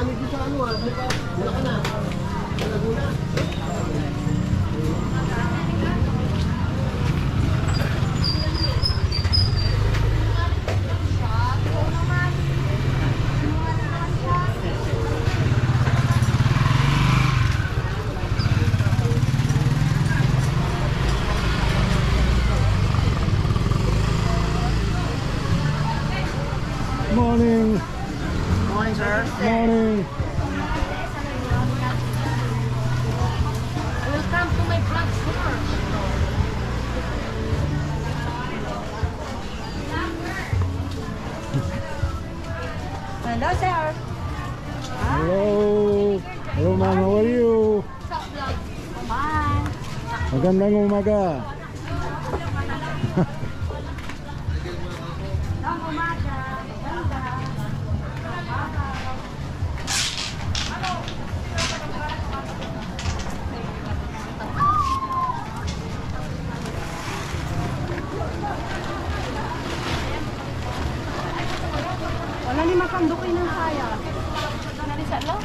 marami dito sa ano ah. Wala ka na. Sa Laguna. Morning. Morning, sir. Morning. Welcome to my vlog store. Hello, sir. Hello. Hello, ma'am. How are you? Sa vlog. Bye. Magandang umaga. Ang umaga. Ganda. Wala ni makandukoy ng saya. Nalisa lo?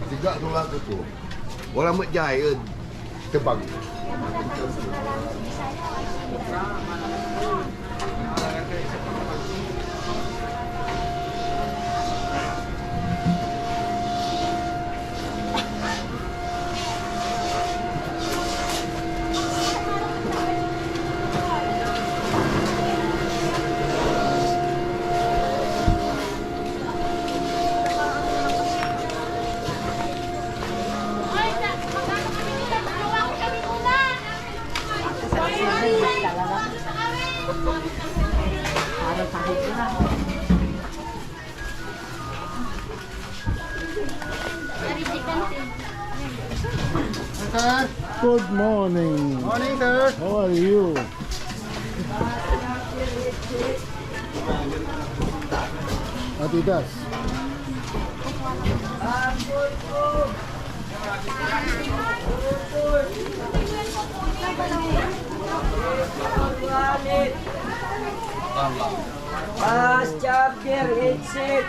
Tiga tu lagu tu. Orang mek jahit tebang. Sir. Good morning. Morning, sir. How are you? Adidas. Fast chapter, headset.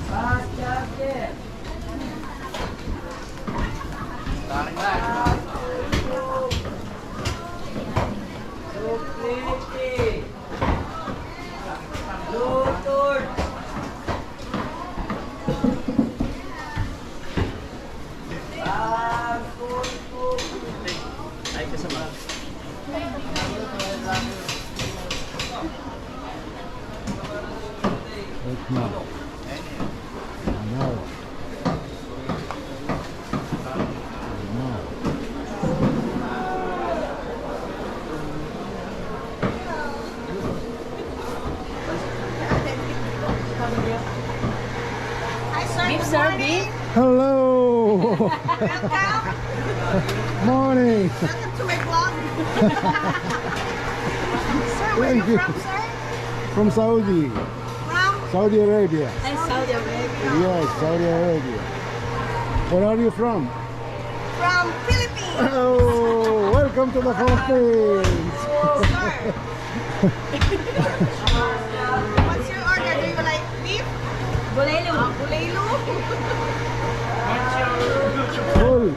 Fast chapter. Suplente. Bluetooth. Ay, kasama. Wait now. Now. Now. Hi, sir. Beef, sir, beef. Hello. Morning. Welcome to my vlog. Sir, where Thank you you. from, sir? From Saudi. From? Saudi Arabia. Saudi Arabia. Yes, Saudi Arabia. Where are you from? From Philippines. Oh, welcome to the Philippines. Sir. What's your order? Do you like beef? Bulelo. Bulelo? Full.